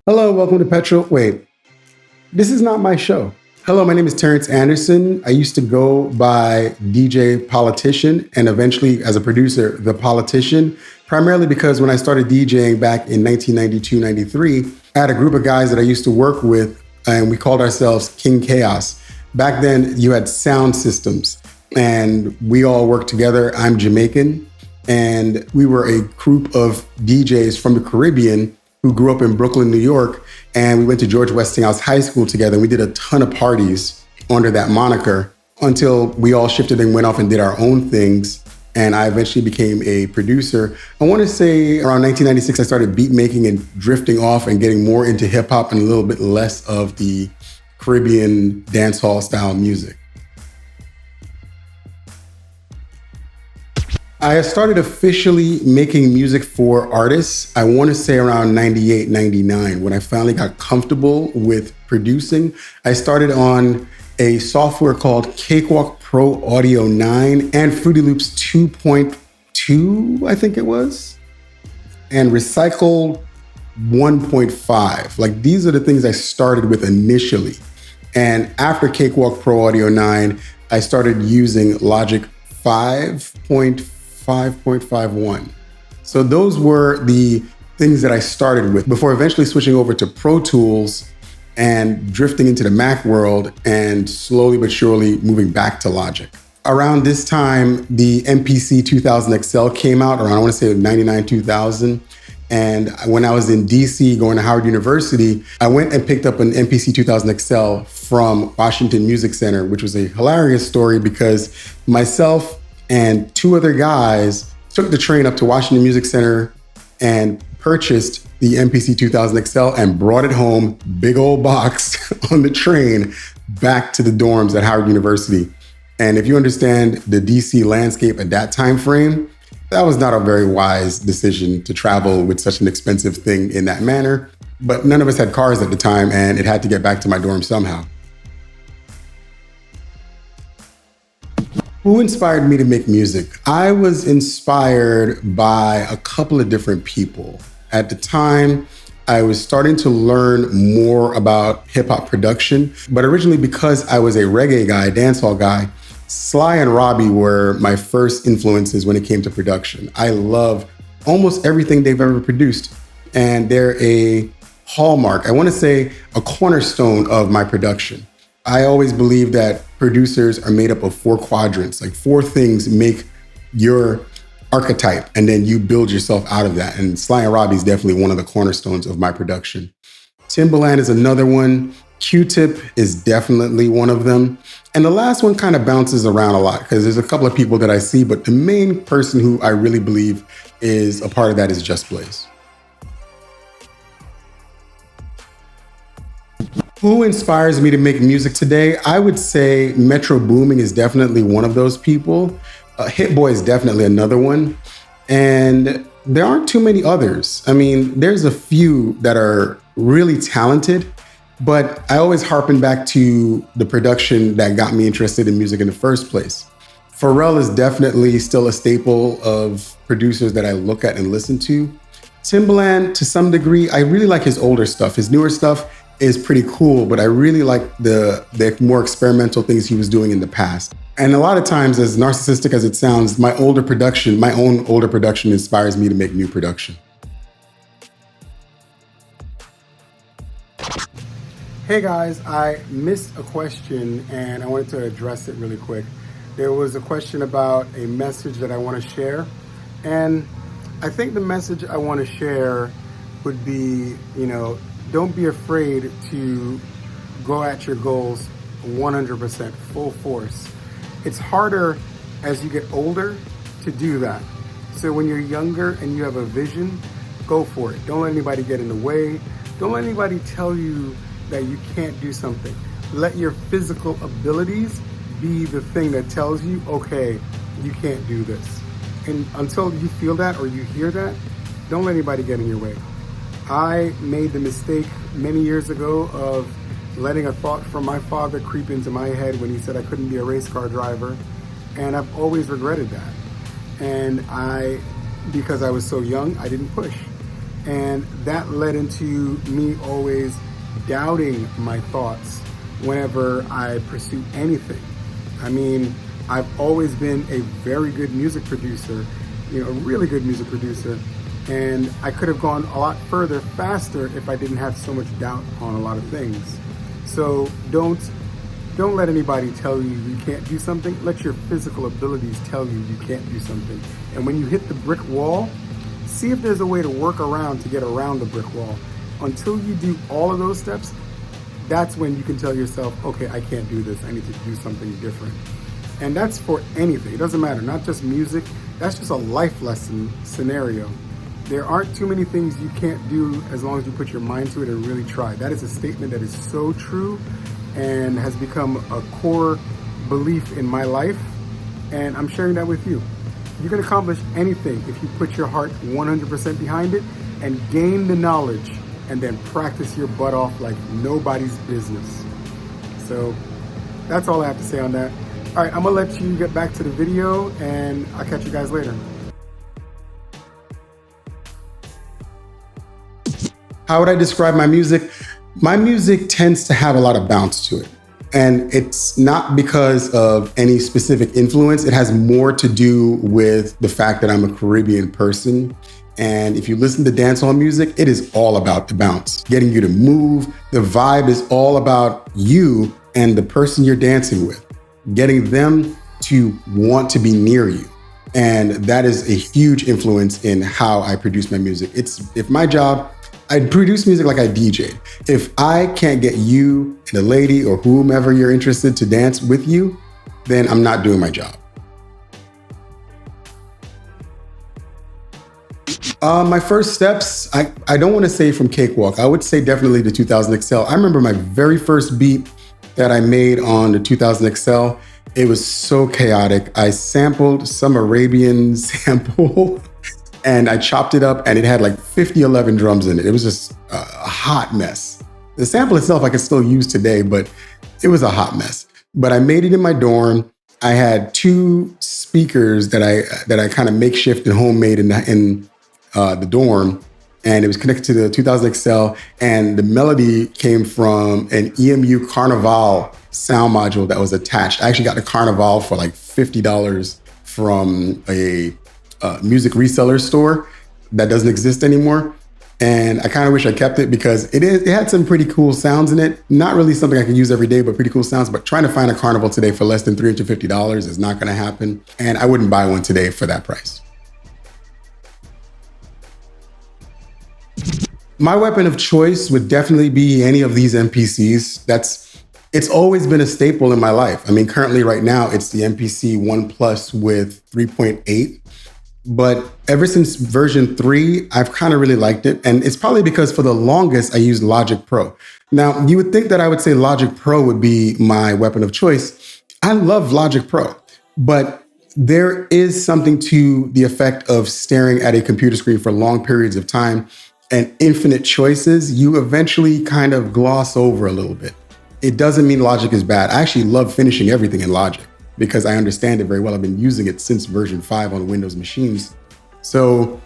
Hello, welcome to Petrol. Wait, this is not my show. Hello, my name is Terrence Anderson. I used to go by DJ Politician and eventually as a producer, The Politician, primarily because when I started DJing back in 1992, 93, I had a group of guys that I used to work with and we called ourselves King Chaos. Back then, you had sound systems and we all worked together. I'm Jamaican and we were a group of DJs from the Caribbean who grew up in Brooklyn, New York, and we went to George Westinghouse High School together. We did a ton of parties under that moniker until we all shifted and went off and did our own things. And I eventually became a producer. I want to say around 1996, I started beat making and drifting off and getting more into hip hop and a little bit less of the Caribbean dancehall style music. I started officially making music for artists, I want to say around 98, 99, when I finally got comfortable with producing. I started on a software called Cakewalk Pro Audio 9 and Fruity Loops 2.2, I think it was, and Recycle 1.5. Like these are the things I started with initially. And after Cakewalk Pro Audio 9, I started using Logic 5.51. So those were the things that I started with before eventually switching over to Pro Tools and drifting into the Mac world and slowly but surely moving back to Logic. Around this time, the MPC 2000 XL came out around, I want to say 99, 2000. And when I was in DC going to Howard University, I went and picked up an MPC 2000 XL from Washington Music Center, which was a hilarious story because myself and two other guys took the train up to Washington Music Center and purchased the MPC 2000 XL and brought it home, big old box on the train back to the dorms at Howard University. And if you understand the DC landscape at that time frame, that was not a very wise decision to travel with such an expensive thing in that manner. But none of us had cars at the time and it had to get back to my dorm somehow. Who inspired me to make music? I was inspired by a couple of different people. At the time, I was starting to learn more about hip hop production, but originally because I was a reggae guy, dancehall guy, Sly and Robbie were my first influences when it came to production. I love almost everything they've ever produced, and they're a hallmark, I want to say a cornerstone of my production. I always believe that producers are made up of 4 quadrants, like 4 things make your archetype, and then you build yourself out of that. And Sly and Robbie is definitely one of the cornerstones of my production. Timbaland is another one. Q-Tip is definitely one of them. And the last one kind of bounces around a lot because there's a couple of people that I see, but the main person who I really believe is a part of that is Just Blaze. Who inspires me to make music today? I would say Metro Boomin is definitely one of those people. Hit Boy is definitely another one. And there aren't too many others. I mean, there's a few that are really talented, but I always harken back to the production that got me interested in music in the first place. Pharrell is definitely still a staple of producers that I look at and listen to. Timbaland, to some degree, I really like his older stuff. His newer stuff is pretty cool, but I really like the more experimental things he was doing in the past. And a lot of times, as narcissistic as it sounds, my own older production inspires me to make new production. Hey guys, I missed a question and I wanted to address it really quick. There was a question about a message that I want to share. And I think the message I want to share would be, don't be afraid to go at your goals 100%, full force. It's harder as you get older to do that. So when you're younger and you have a vision, go for it. Don't let anybody get in the way. Don't let anybody tell you that you can't do something. Let your physical abilities be the thing that tells you, okay, you can't do this. And until you feel that or you hear that, don't let anybody get in your way. I made the mistake many years ago of letting a thought from my father creep into my head when he said I couldn't be a race car driver. And I've always regretted that. And because I was so young, I didn't push. And that led into me always doubting my thoughts whenever I pursue anything. I mean, I've always been a very good music producer, a really good music producer, and I could have gone a lot further faster if I didn't have so much doubt on a lot of things. So don't let anybody tell you you can't do something. Let your physical abilities tell you you can't do something. And when you hit the brick wall, see if there's a way to work around to get around the brick wall. Until you do all of those steps, that's when you can tell yourself, okay, I can't do this. I need to do something different. And that's for anything. It doesn't matter, not just music. That's just a life lesson scenario. There aren't too many things you can't do as long as you put your mind to it and really try. That is a statement that is so true and has become a core belief in my life. And I'm sharing that with you. You can accomplish anything if you put your heart 100% behind it and gain the knowledge and then practice your butt off like nobody's business. So that's all I have to say on that. All right, I'm gonna let you get back to the video and I'll catch you guys later. How would I describe my music? My music tends to have a lot of bounce to it. And it's not because of any specific influence. It has more to do with the fact that I'm a Caribbean person. And if you listen to dancehall music, it is all about the bounce, getting you to move. The vibe is all about you and the person you're dancing with, getting them to want to be near you. And that is a huge influence in how I produce my music. If my job, I produce music like I DJ'd. If I can't get you and a lady or whomever you're interested to dance with you, then I'm not doing my job. My first steps, I don't want to say from Cakewalk. I would say definitely the 2000 XL. I remember my very first beat that I made on the 2000 XL. It was so chaotic. I sampled some Arabian sample and I chopped it up and it had like 11 drums in it. It was just a hot mess. The sample itself I could still use today, but it was a hot mess. But I made it in my dorm. I had 2 speakers that I kind of makeshift and homemade in the dorm, and it was connected to the 2000 XL, and the melody came from an EMU Carnival sound module that was attached. I actually got the Carnival for like $50 from a music reseller store that doesn't exist anymore. And I kind of wish I kept it because it had some pretty cool sounds in it. Not really something I can use every day, but pretty cool sounds. But trying to find a Carnival today for less than $350 is not going to happen. And I wouldn't buy one today for that price. My weapon of choice would definitely be any of these MPCs. It's always been a staple in my life. I mean, currently right now, it's the MPC 1 Plus with 3.8. But ever since version 3, I've kind of really liked it. And it's probably because for the longest, I used Logic Pro. Now, you would think that I would say Logic Pro would be my weapon of choice. I love Logic Pro, but there is something to the effect of staring at a computer screen for long periods of time and infinite choices. You eventually kind of gloss over a little bit. It doesn't mean Logic is bad. I actually love finishing everything in Logic because I understand it very well. I've been using it since version 5 on Windows machines. So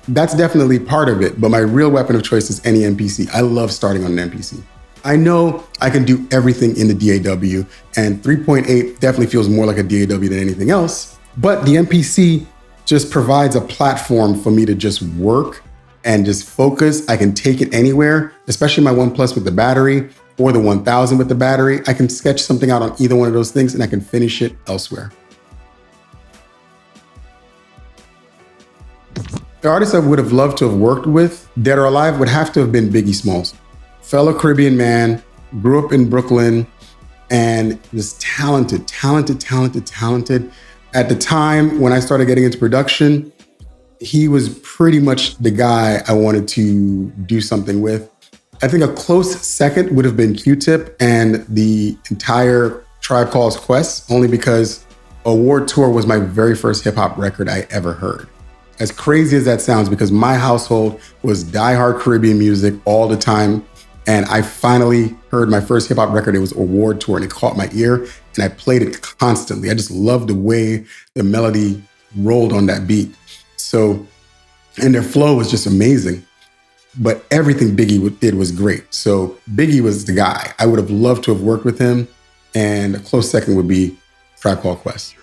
that's definitely part of it. But my real weapon of choice is any MPC. I love starting on an MPC. I know I can do everything in the DAW, and 3.8 definitely feels more like a DAW than anything else. But the MPC just provides a platform for me to just work and just focus. I can take it anywhere, especially my 1 Plus with the battery or the 1000 with the battery. I can sketch something out on either one of those things and I can finish it elsewhere. The artists I would have loved to have worked with, dead or alive, would have to have been Biggie Smalls. Fellow Caribbean man, grew up in Brooklyn, and was talented. At the time when I started getting into production, he was pretty much the guy I wanted to do something with. I think a close second would have been Q-Tip and the entire Tribe Called Quest, only because Award Tour was my very first hip hop record I ever heard. As crazy as that sounds, because my household was diehard Caribbean music all the time. And I finally heard my first hip hop record. It was Award Tour and it caught my ear and I played it constantly. I just loved the way the melody rolled on that beat. So, and their flow was just amazing. but everything Biggie did was great. So Biggie was the guy. I would have loved to have worked with him. And a close second would be Tribe Called Quest.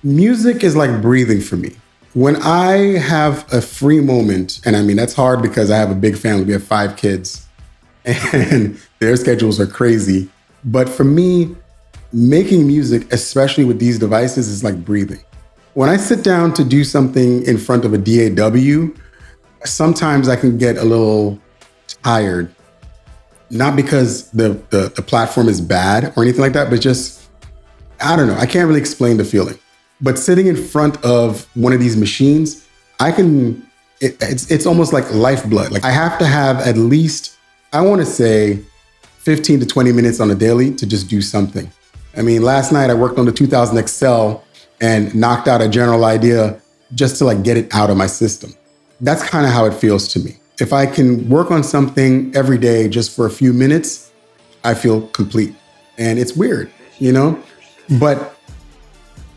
Music is like breathing for me. When I have a free moment, and I mean, that's hard because I have a big family. We have 5 kids and their schedules are crazy. But for me, making music, especially with these devices, is like breathing. When I sit down to do something in front of a DAW, sometimes I can get a little tired. Not because the platform is bad or anything like that, but just, I don't know. I can't really explain the feeling. But sitting in front of one of these machines, it's almost like lifeblood. Like I have to have at least, I want to say 15 to 20 minutes on a daily to just do something. I mean, last night I worked on the 2000 XL and knocked out a general idea just to like get it out of my system. That's kind of how it feels to me. If I can work on something every day just for a few minutes, I feel complete. And it's weird, you know? But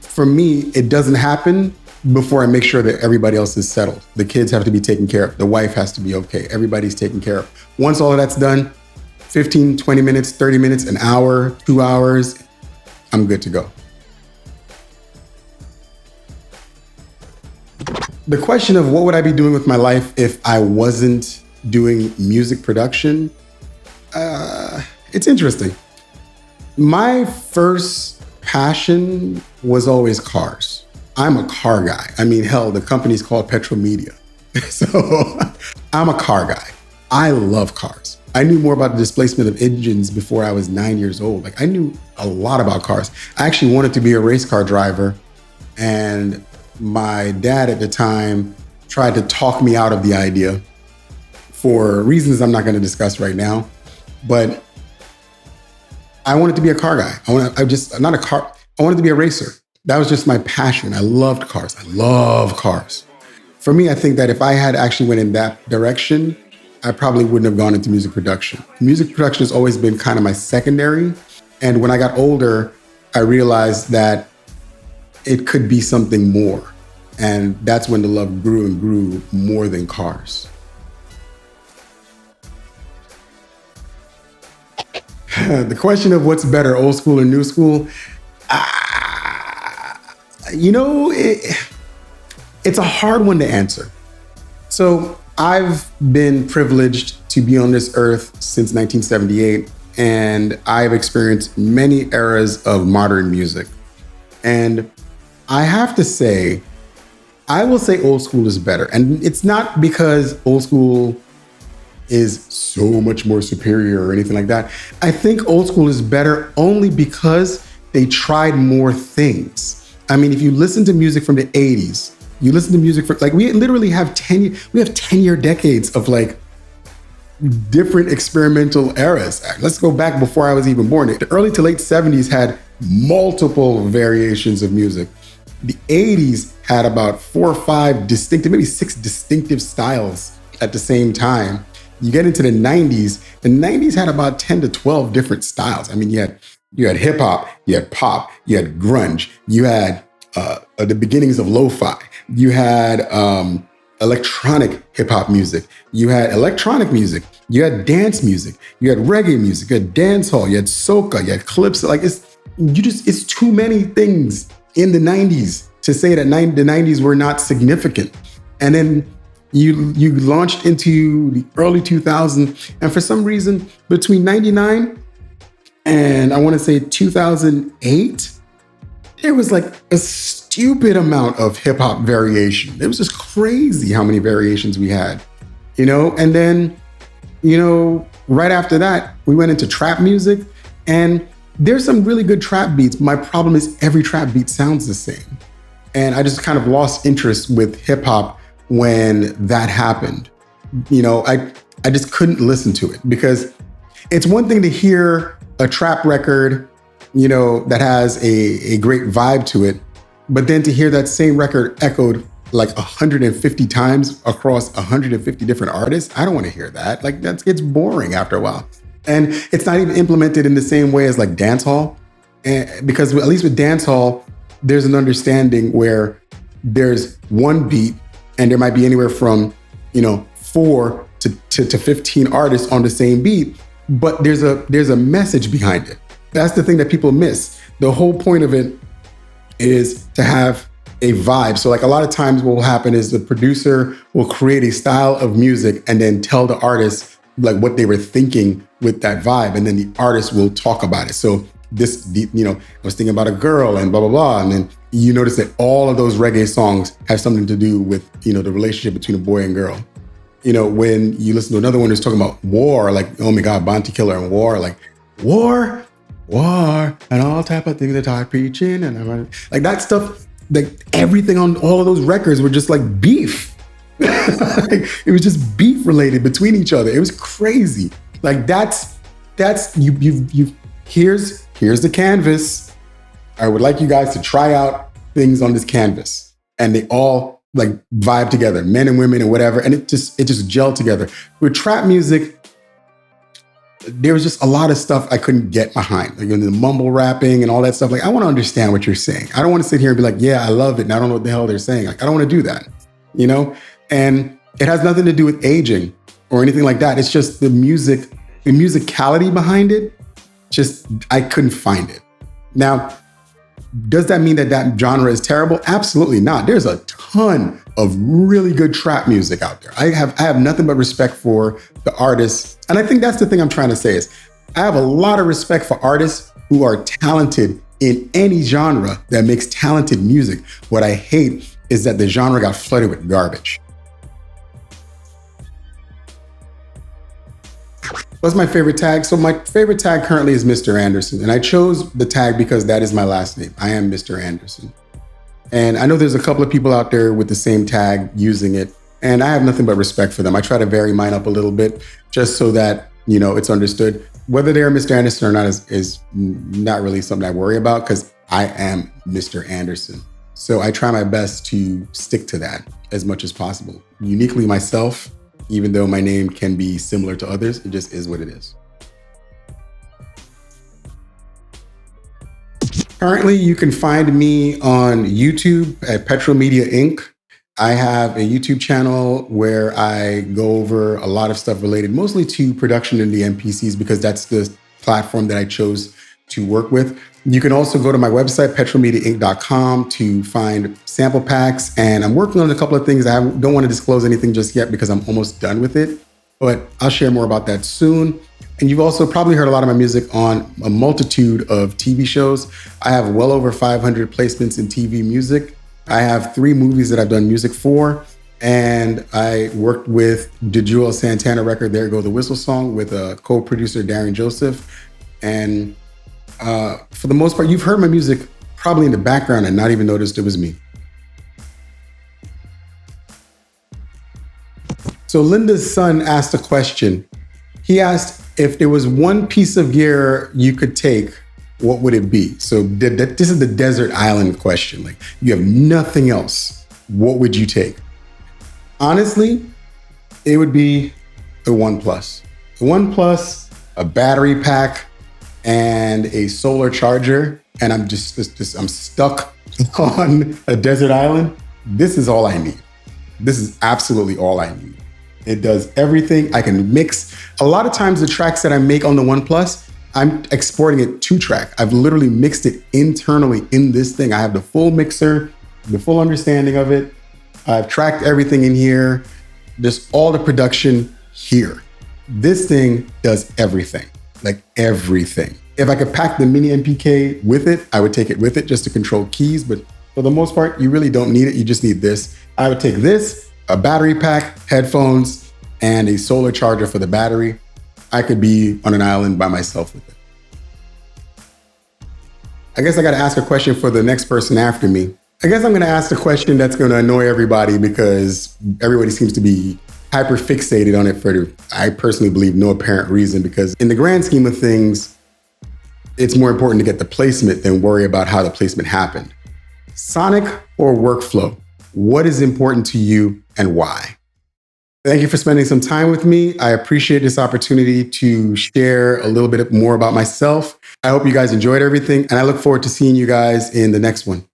for me, it doesn't happen before I make sure that everybody else is settled. The kids have to be taken care of. The wife has to be okay. Everybody's taken care of. Once all of that's done, 15, 20 minutes, 30 minutes, an hour, 2 hours, I'm good to go. The question of what would I be doing with my life if I wasn't doing music production, it's interesting. My first passion was always cars. I'm a car guy. I mean, hell, the company's called Petrol Media. So I'm a car guy. I love cars. I knew more about the displacement of engines before I was 9 years old. Like I knew a lot about cars. I actually wanted to be a race car driver. And my dad at the time tried to talk me out of the idea for reasons I'm not going to discuss right now. But I wanted to be a car guy. I wanted to be a racer. That was just my passion. I loved cars. I love cars. For me, I think that if I had actually went in that direction, I probably wouldn't have gone into music production. Music production has always been kind of my secondary. And when I got older, I realized that it could be something more. And that's when the love grew and grew more than cars. The question of what's better, old school or new school, it's a hard one to answer. So I've been privileged to be on this earth since 1978, and I've experienced many eras of modern music. And I have to say, I will say old school is better. And it's not because old school is so much more superior or anything like that. I think old school is better only because they tried more things. I mean, if you listen to music from the 80s, you listen to music for, like, we literally have 10-year decades of like different experimental eras. Let's go back before I was even born. The early to late 70s had multiple variations of music. The 80s had about 4 or 5 distinctive, maybe 6 distinctive styles at the same time. You get into the 90s had about 10 to 12 different styles. I mean, you had hip hop, you had pop, you had grunge, you had the beginnings of lo-fi, you had electronic hip hop music, you had electronic music, you had dance music, you had reggae music, you had dance hall, you had soca, you had calypso. Like it's too many things in the 90s to say that the 90s were not significant. And then you launched into the early 2000s, and for some reason between 99 and I want to say 2008, there was like a stupid amount of hip hop variation. It was just crazy how many variations we had, and then, right after that, we went into trap music, and there's some really good trap beats. My problem is every trap beat sounds the same. And I just kind of lost interest with hip hop when that happened. I just couldn't listen to it, because it's one thing to hear a trap record, that has a great vibe to it, but then to hear that same record echoed like 150 times across 150 different artists, I don't want to hear that. Like, that gets boring after a while. And it's not even implemented in the same way as like dancehall, because at least with dancehall, there's an understanding where there's one beat And there might be anywhere from, 4 to 15 artists on the same beat, but there's a message behind it. That's the thing that people miss. The whole point of it is to have a vibe. So like a lot of times what will happen is the producer will create a style of music and then tell the artist like what they were thinking with that vibe. And then the artist will talk about it. So I was thinking about a girl and blah, blah, blah. And then you notice that all of those reggae songs have something to do with, the relationship between a boy and girl. When you listen to another one who's talking about war, like, oh my God, Bounty Killer and war, like war, and all type of things that I preaching. And like that stuff, like everything on all of those records were just like beef. It was just beef related between each other. It was crazy. Like that's here's the canvas. I would like you guys to try out things on this canvas, and they all like vibe together, men and women and whatever, and it just gelled together. With trap music, there was just a lot of stuff I couldn't get behind, like the mumble rapping and all that stuff. Like I want to understand what you're saying. I don't want to sit here and be like, yeah, I love it, and I don't know what the hell they're saying. Like I don't want to do that, And it has nothing to do with aging or anything like that. It's just the musicality behind it. Just, I couldn't find it. Now, does that mean that genre is terrible? Absolutely not. There's a ton of really good trap music out there. I have nothing but respect for the artists. And I think that's the thing I'm trying to say is I have a lot of respect for artists who are talented in any genre that makes talented music. What I hate is that the genre got flooded with garbage. What's my favorite tag? So my favorite tag currently is Mr. Anderson. And I chose the tag because that is my last name. I am Mr. Anderson. And I know there's a couple of people out there with the same tag using it. And I have nothing but respect for them. I try to vary mine up a little bit just so that, it's understood. Whether they're Mr. Anderson or not is not really something I worry about because I am Mr. Anderson. So I try my best to stick to that as much as possible. Uniquely myself. Even though my name can be similar to others, it just is what it is. Currently, you can find me on YouTube at Petrol Media Inc. I have a YouTube channel where I go over a lot of stuff related mostly to production in the MPCs because that's the platform that I chose to work with. You can also go to my website, petrolmediainc.com, to find sample packs. And I'm working on a couple of things. I don't want to disclose anything just yet because I'm almost done with it, but I'll share more about that soon. And you've also probably heard a lot of my music on a multitude of TV shows. I have well over 500 placements in TV music. I have 3 movies that I've done music for. And I worked with the Joel Santana record, There Go the Whistle Song, with a co-producer, Darren Joseph. And for the most part, you've heard my music probably in the background and not even noticed it was me. So Linda's son asked a question. He asked if there was one piece of gear you could take, what would it be? So this is the desert island question. Like you have nothing else. What would you take? Honestly, it would be the OnePlus. The OnePlus, a battery pack, and a solar charger, and I'm I'm stuck on a desert island. This is all I need. This is absolutely all I need. It does everything. I can mix. A lot of times the tracks that I make on the OnePlus, I'm exporting it to track. I've literally mixed it internally in this thing. I have the full mixer, the full understanding of it. I've tracked everything in here. Just all the production here. This thing does everything. Like everything. If I could pack the mini MPK with it, I would take it with it just to control keys. But for the most part, you really don't need it. You just need this. I would take this, a battery pack, headphones, and a solar charger for the battery. I could be on an island by myself with it. I guess I got to ask a question for the next person after me. I guess I'm going to ask the question that's going to annoy everybody because everybody seems to be hyper fixated on it for, I personally believe, no apparent reason, because in the grand scheme of things, it's more important to get the placement than worry about how the placement happened. Sonic or workflow? What is important to you and why? Thank you for spending some time with me. I appreciate this opportunity to share a little bit more about myself. I hope you guys enjoyed everything, and I look forward to seeing you guys in the next one.